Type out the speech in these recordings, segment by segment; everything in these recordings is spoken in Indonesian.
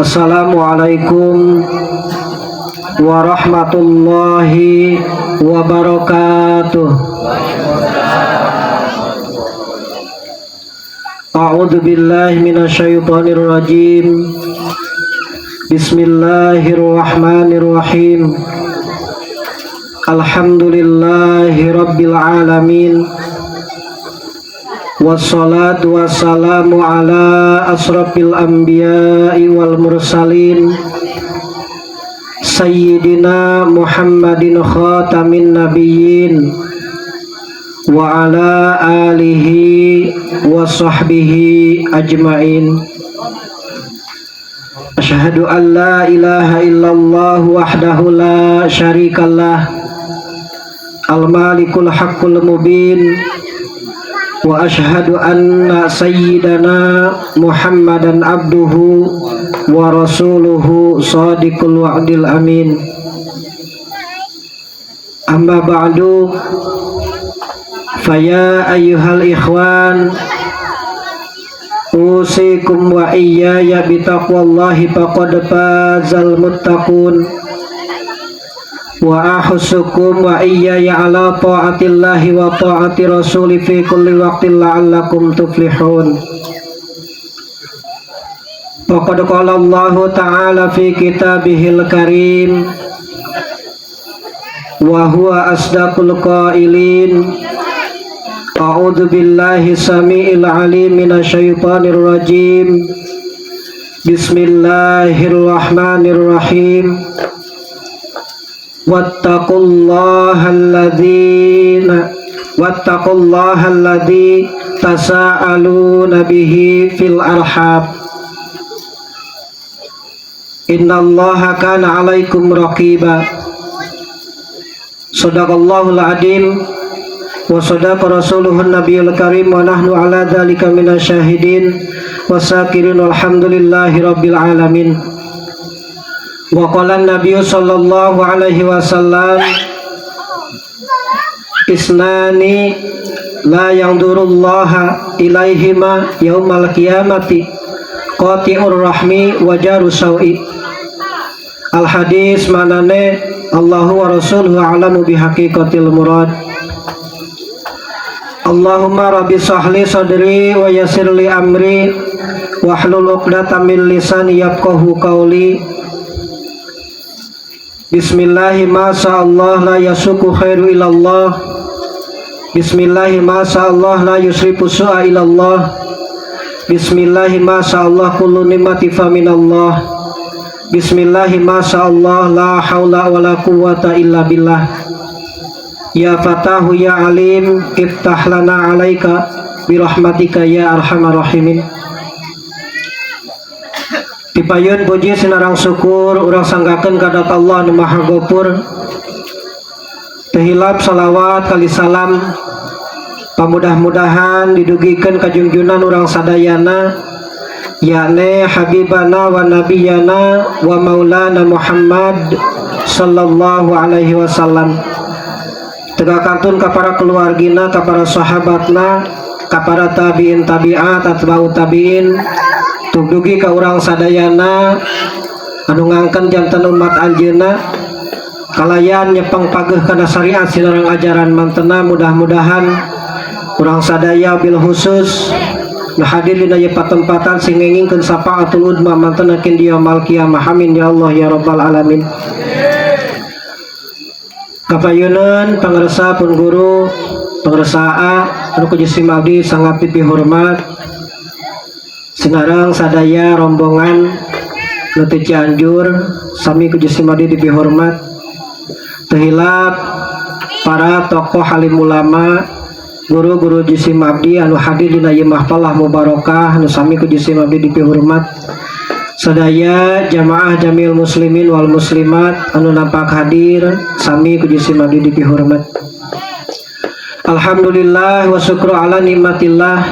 Assalamualaikum warahmatullahi wabarakatuh. A'udzu billahi minasyaitonir rajim. Bismillahirrahmanirrahim. Alhamdulillahi rabbil alamin. Wassalatu wassalamu ala asrafil anbiya'i wal mursalin Sayyidina Muhammadin khatamin nabiyyin wa ala alihi wa sahbihi ajma'in. Asyhadu an la ilaha illallah wahdahu la syarikalah al-malikul haqqul mubin. Wa ashhadu anna sayyidana Muhammadan abduhu wa rasuluhu sadiqul wa'dil amin. Amma ba'du, faya ayyuhal ikhwan, usikum wa iyaya bitaqwallahi faqad fazal muttaqun. Wa ahusukum wa iyaya ala ta'atillahi wa ta'ati rasuli fi kulli waqtin la'allakum tuflihun. Faqad qala Allah ta'ala fi kitabihil karim wa huwa asdaqul qailin. A'udzu billahi samiil alim minasyaitonir rajim. Bismillahirrahmanirrahim. Wattaqullaha alladzi tasaaluna bihi fil arham. Innallaha kana 'alaikum raqiba. Shadaqallahul adzim wa shadaqa rasuluhun nabiyul karim wa nahnu 'ala dzalika minasyahidin wasakirin walhamdulillahi rabbil alamin. Wa qala an-nabiyyu sallallahu alaihi wasallam, isnani la yandurullaha ilaihima yaumal qiyamati qati'ur rahmi wa jaru sawi. Al hadis manane Allahu wa rasuluhu a'lamu bihaqiqatil murad. Allahumma rabbi sahli sadri wa yassir li amri wahlul 'uqdatam min lisani yafqahu qawli. Bismillahi ma sa'allah la yasuku khairu ilallah. Bismillahi ma sa'allah la yusrifu su'a ilallah. Bismillahi ma sa'allah kullu nimati fa minallah. Bismillahi ma sa'allah la hawla wa la quwwata illa billah. Ya fatahu ya alim iftah lana alaika birahmatika ya arhamar rahimin. Dipayun puji sinarang syukur urang sanggakeun ka Dat Allah nu Maha Ghafur. Tehilap salawat kali salam pamudah-mudahan didugikeun ka junjunan urang sadayana yakni habibana wa nabiyana wa maulana Muhammad sallallahu alaihi wasallam. Tegakantun ka para keluargina, ka para sahabatna, ka para tabiin tabiat atba'ut tabiin, tugdugi ka urang sadayana anu ngangken janten umat anjeunna kalayan nyepeng pageuh kana syariat sinareng ajaran mantena. Mudah-mudahan urang sadaya bil khusus nu hadir dina ieu patempatan sing ngengingkeun syafaatul udma mantena kin di yaumul qiyamah. Amin ya Allah ya rabbal alamin. Kapayeuneun pangarsa pun guru pangarsa anu kudu simabdi sangat dihormat sinarang sadaya rombongan nuti Cianjur sami kudu simadi dihormat. Tehilap para tokoh alim ulama guru-guru jisim abdi anu hadir dina ieu mahfalah mubarakah anu sami kudu simadi dihormat. Sadaya jamaah jamil muslimin wal muslimat anu nampak hadir sami kudu simadi dihormat. Alhamdulillah wa syukru ala nikmatillah.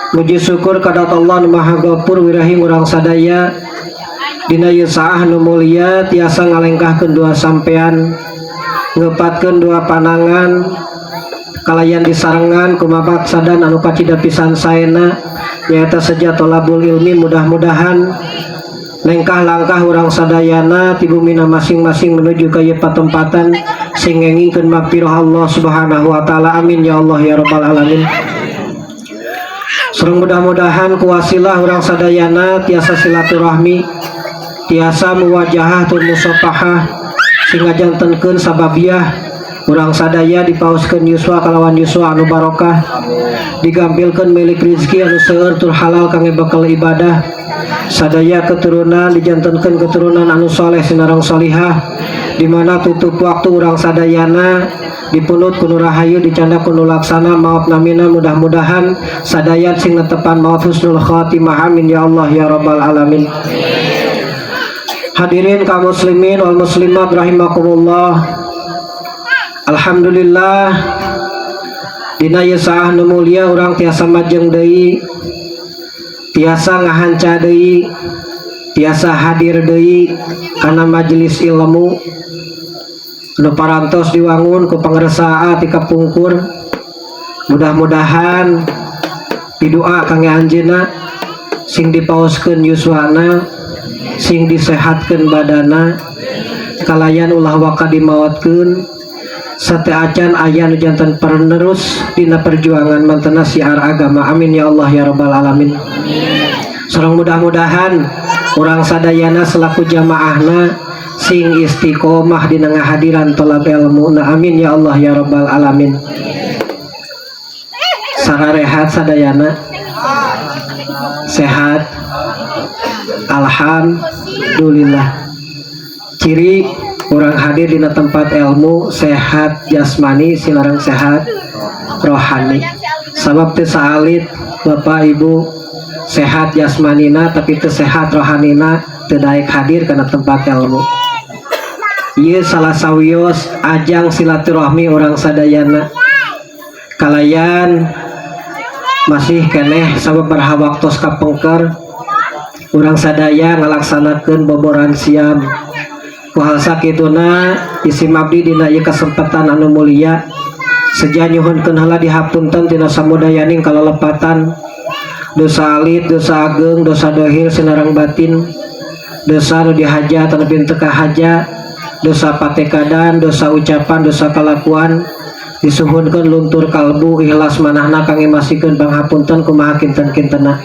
Puji syukur kadat Allah nu Maha Ghafur wirahim urang sadaya dina ieu saah nu mulia tiasa ngalengkahkeun dua sampean ngepatkeun dua panangan kalayan disarengan kumabat sadan anu kacida pisan saena nyaeta saja tolabul ilmi. Mudah-mudahan lengkah langkah urang sadayana ti bumina masing-masing menuju ka ieu patempatan sing ngengingkeun magfirah Allah Subhanahu wa taala. Amin ya Allah ya rabbal alamin. Sareng mudah-mudahan kuasilah urang sadayana tiasa silaturahmi, tiasa muwajahah tur musafahah sing ngajantenkeun sababiah urang sadaya dipaoskeun yuswa kalawan yuswa anu barokah, digampilkeun milik rezeki anu seueur tur halal kangge bakal ibadah, sadaya keturunan dijantenkeun keturunan anu soleh sinareng solihah, di mana tutup waktu urang sadayana dipunut kuno rahayu dicanda kuno laksana maaf namina. Mudah-mudahan sadaya sing netepan maaf husnul khatimah. Amin ya Allah ya rabbal alamin. Hadirin kaum muslimin wal muslimat rahimakumullah. Alhamdulillah dina ieu saah nu mulia urang tiasa majeng deui, tiasa ngahanca deui, tiasa hadir deui kana majelis ilmu nu parantos diwangun ku pangresaa ti kapungkur. Mudah-mudahan pidoa kangge anjeunna sing dipaoskeun yuswana, sing disehatkeun badana, kalayan ulah waka dimaotkeun sate acan aya nu janten penerus dina perjuangan mantena siar agama. Amin ya Allah ya rabbal alamin. Sareng mudah-mudahan urang sadayana selaku jamaahna sing istiqomah dina ngahadiran tolab ilmu na. Amin ya Allah ya rabbal alamin. Sararehat sadayana sehat alhamdulillah. Ciri orang hadir di tempat ilmu sehat jasmani sinareng sehat rohani. Sabab teu saalit Bapak Ibu sehat jasmanina tapi teu sehat rohanina teu daek hadir kana tempat ilmu. Ieu salah sawios ajang silaturahmi orang sadayana. Kalayan masih keneh sababaraha waktos kapengker urang sadaya ngalaksanakeun boboran siam. Kuhal sakituna isim abdi dina ieu kesempatan anu mulia seja nyuhunkeun heula dihapunten tina samudayaning kalelepatan dosa alit, dosa ageng, dosa dohir sinareng batin, dosa nu dihaja tanepin teu kahaja, dosa patekadan, dosa ucapan, dosa kalakuan disuhunkeun luntur kalbu ikhlas manahna kangge masikeun panghapunten kumaha kinten-kintenna.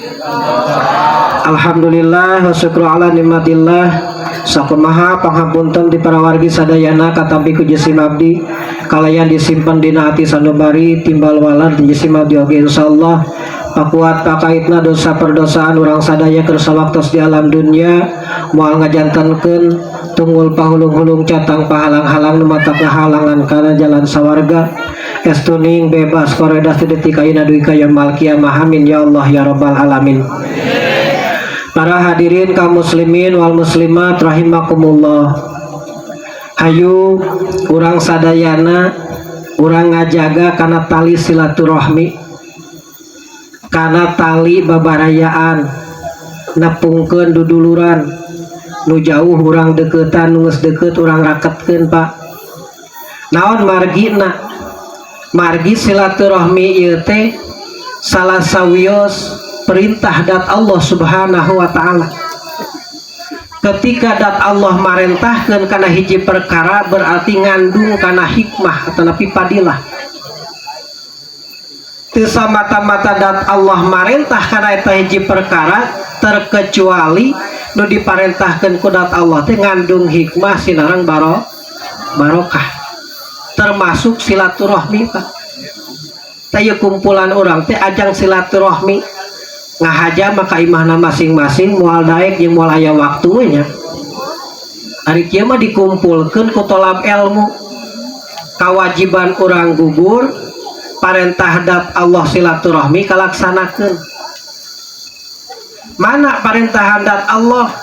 Alhamdulillah wa syukru ala nikmatillah. Sakumaha panghapunten di para wargi sadayana katampi ku jisim abdi kalayan disimpen dina hati sanubari timbal walar di jisim abdi oge insyaallah pakuat pakaitna dosa perdosaan urang sadaya keur sawaktos di alam dunia moal ngajantenkeun tunggul pahulung-hulung catang pahalang-halang nu matapna halangan kana jalan sawarga estuning bebas koredas ti detik ayeuna dugi ka yaumul kiamah. Amin ya Allah ya rabbal alamin. Para hadirin kaum muslimin wal muslimat rahimakumullah. Hayu urang sadayana urang ngajaga kana tali silaturahmi, kana tali babarayaan, nepungkeun duduluran nu jauh urang deketan nu geus deukeut urang raketkeun Pak. Naon margina? Margi silaturahmi ieu teh salah sawios perintah dat Allah Subhanahu wa ta'ala. Ketika dat Allah marentahkeun kana hiji perkara berarti ngandung kana hikmah atanapi padilah. Teu samata-mata dat Allah marentah kana eta hiji perkara terkecuali nu diparentahkeun ku dat Allah teh ngandung hikmah sinareng barokah. Termasuk silaturahmi Pak. Teu kumpulan urang teh ajang silaturahmi ngahaja maka imahna masing-masing moal daek jeung moal aya waktunya. Ari kieu mah dikumpulkeun ku tolab ilmu. Kawajiban urang gugur parentah dat Allah silaturahmi kalaksanakeun. Mana parentahan dat Allah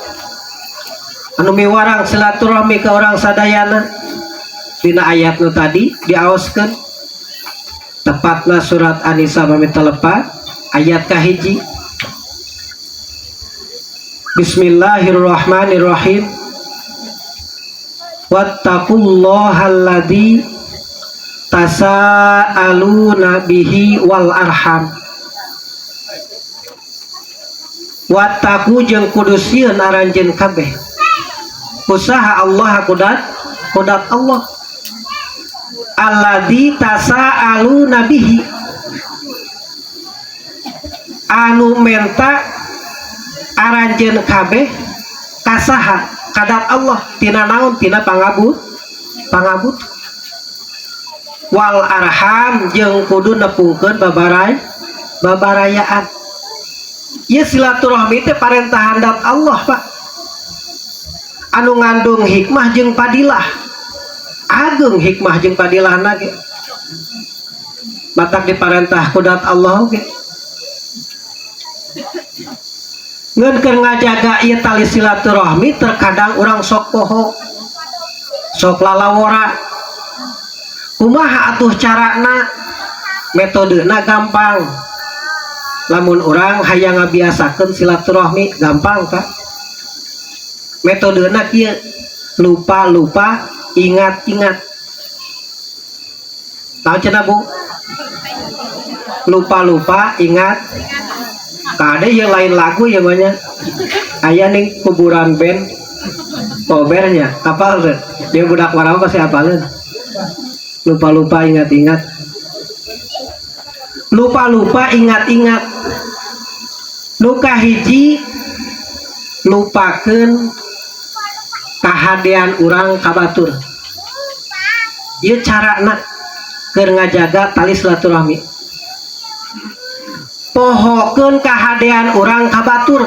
anu miwarang silaturahmi ke orang sadayana? Dina ayat nu tadi diaoskeun tepatna surat An-Nisa bami telepat ayat kahiji. Bismillahirrahmanirrahim. Wattaqullahal ladzi tasaaluna bihi wal arham. Wattaku jeung kudu sieun aranjeun kabeh usaha Allah kudat Allah alladzi tasaaluna bihi anu menta aranjeun kabeh kasaha kadat Allah tina naon tina pangabut wal arham jeung kudu nepungkeun babarayaan. Ya silaturahmi teh parentah handat Allah Pak, anu ngandung hikmah jeung padilah, agung hikmah jeung padilah nage matak diparentah kudat Allah oge. Ngeun keur ngajaga ieu tali silaturahmi terkadang urang sok poho, sok lalawora. Kumaha atuh carana? Metodena gampang. Lamun orang hayang ngabiasakeun silaturahmi gampang Pak. Metodena kieu, lupa ingat. Tahu cenah Bu? Lupa ingat. Kade yang lain lagu ya banyak. Aya ning kuburan band kobernya apal teh. Dia budak warama pasti apaleun. Lupa ingat. Lupa ingat. Nu kahiji lupakeun kahadean urang kabatur. Ieu carana keur ngajaga tali silaturahmi. Pohokeun kahadean urang kabatur.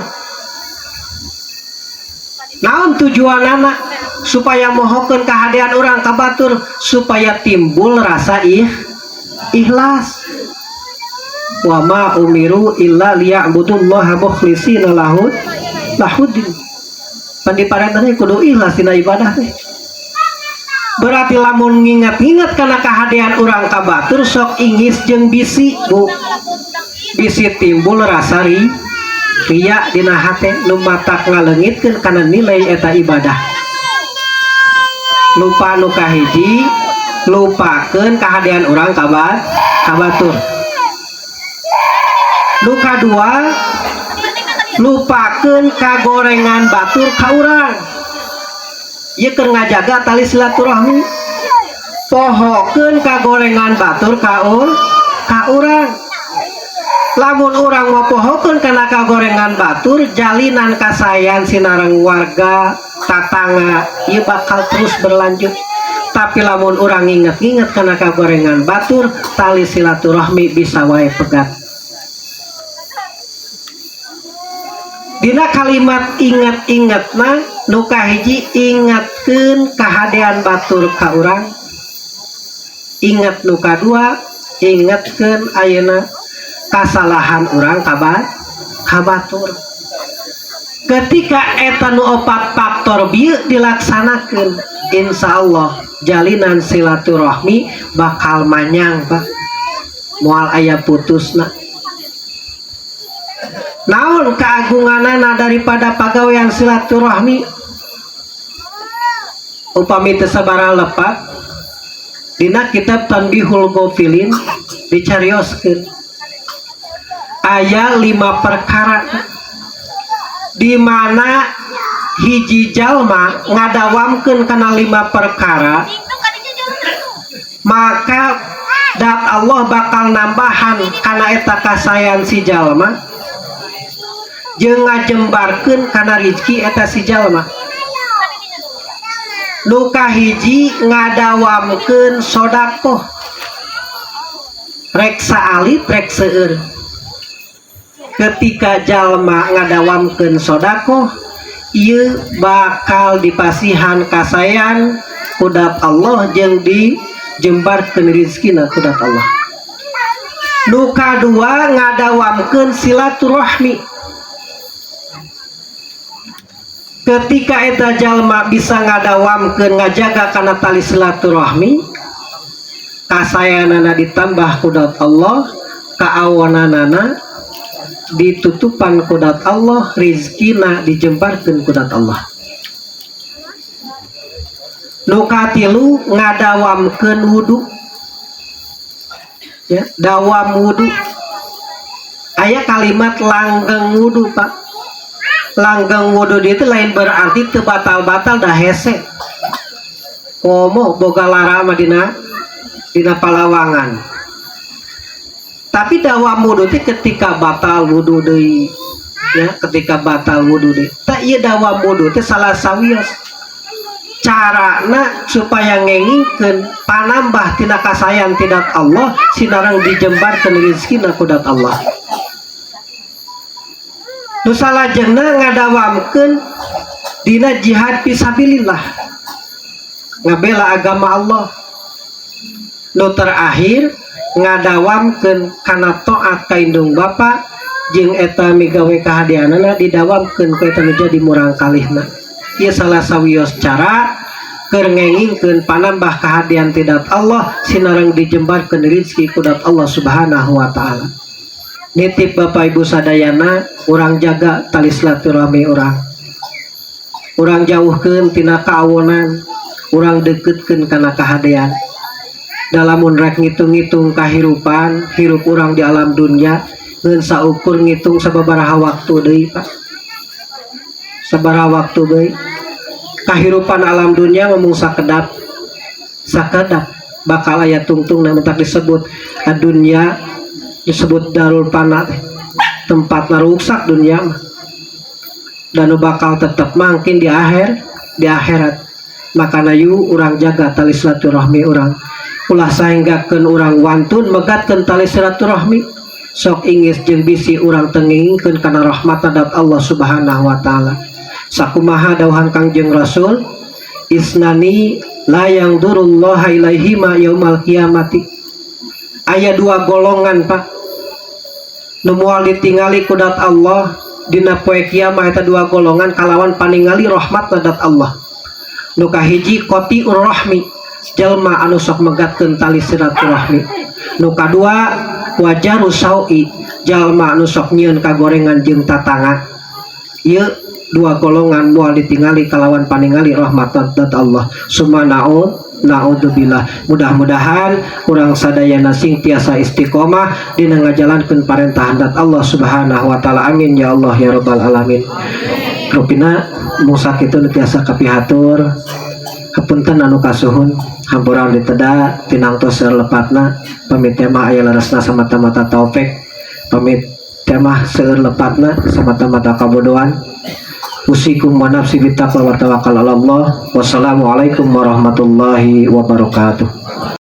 Naon tujuanana? Supaya mohokeun kahadean urang kabatur supaya timbul rasa ikhlas. Wa ma umiru illa liya'budullaha mukhlishina lahuddin. Pandiparentahna kudu ikhlas dina ibadah teh. Berarti lamun ngingat-ingat kana kahadean urang kabatur sok ingis jeung bisi Bu. Bisi timbul rasa riya dina hate nu matak ngaleungitkeun kana nilai eta ibadah. Lupa nu kahiji lupakeun kahadean urang kabatur. Nu kadua lupakeun kagorengan batur ka urang. Ieu keur ngajaga tali silaturahmi. Pohokeun kagorengan batur ka urang. Lamun urang mau pohokeun kana kagorengan batur jalinan kasayan sinareng warga tatangga ieu bakal terus berlanjut. Tapi lamun urang inget-inget kana kagorengan batur tali silaturahmi bisa wae pegat. Dina kalimat ingat-ingatna nu kahiji ingatkeun kahadean batur ka urang. Ingat nu kadua ingatkeun ayeuna kasalahan urang kabatur. Ketika eta nu opat faktor bieu dilaksanakeun, insyaallah jalinan silaturahmi bakal manyang Pak. Moal aya putusna. Naon keagunganana daripada pagawean silaturahmi? Upami teu sabaraha lepat dina kitab Tanbihul Ghafilin dicarioskeun aya 5 perkara di mana hiji jalma ngadawamkeun kana 5 perkara maka dat Allah bakal nambahan kana eta kasayan si jalma jeung ngajembarkeun kana rezeki eta si jalma. Nu kahiji ngadawamkeun sodaqoh. Rek saalit rek seueur. Ketika jalma ngadawamkeun sodaqoh, ieu bakal dipasihan kasayan kudat Allah jeung dijembarkeun rezekina kudat Allah. Nu kadua ngadawamkeun silaturahmi. Ketika eta jalma bisa ngadawamkeun ngajaga kana tali silaturahmi, kasayanana ditambah kudat Allah, kaawananana ditutupan kudat Allah, rizkina dijembarkeun kudat Allah. Nu katilu ngadawamkeun wudu. ya, dawam wudu. Aya kalimat langgeng wudu Pak. Langgeng wudu itu lain berarti teu batal-batal dah hese. Komo boga lara mah dina palawangan. Tapi dawam wudu itu ketika batal wudu deui. Ya, ketika batal wudu deui. Tak ieu dawam wudu itu salah sawios carana supaya ngengingkeun panambah tina kasayan tidak Allah sinarang dijembarkeun rezekina kudat Allah. Nu salajengna ngadawamkeun dina jihad fisabilillah, ngabela agama Allah. Nu terakhir ngadawamkeun kana taat ka indung bapa jeung eta migawe kahadianana didawamkeun ku eta nu jadi murang kalihna. Ieu salah sawios cara keur ngengingkeun panambah kahadian tidak Allah sinareng dijembarkeun rezeki kudat Allah Subhanahu wa taala. Nitip Bapak Ibu sadayana, urang jaga tali silaturahmi urang. Urang jauhkeun tina kaawonan, urang deketkeun kana kahadian. Dalamun rek ngitung-ngitung kahirupan, hirup urang di alam dunia, ngeun saukur ngitung sababaraha waktu deui Pak. Sabaraha waktu deui. Kahirupan alam dunia ngomong sakedap bakal aya tungtung na tak disebut dunia, disebut darul fana, tempat rusak dunia mah, dan bakal tetap mangkin di akhirat. Makana yu urang jaga tali silaturahmi urang, ulah saenggakeun urang wantun megatkeun tali silaturahmi, sok ingis jeung bisi urang tengingkeun kana rahmat dat Allah Subhanahu wa taala. Sakumaha dawuhan Kangjeng Rasul, isnani la yang durullaha ilaihima yaumal kiamati. Aya dua golongan Pak nu moal ditingali kudat Allah dina poe kiamah. Eta dua golongan kalawan paningali rahmat dat Allah. Nu kahiji qati'ur rahmi, jalma anu sok megatkeun tali silaturahmi. Nu kadua wajarus saui, jalma anu sok nyieun kagorengan jeung tatangga. Ieu dua golongan moal ditingali kalawan paningali rahmatan dat Allah. Naudzubillah. Mudah-mudahan urang sadayana sing tiasa istiqomah dina ngajalankeun parentahan dat Allah Subhanahu wa taala. Amin ya Allah ya rabbal alamin. Rupina musa kitu tiasa kapihatur. Hapunten anu kasuhun hampura diteda tinangtos lepatna. Pamit mah aya laresna samata-mata taufik. Pamit mah seueur lepatna samata-mata kabodohan. Usikum wa nafsi bittaqwa wa tawakkal 'ala Allah. Wassalamualaikum warahmatullahi wabarakatuh.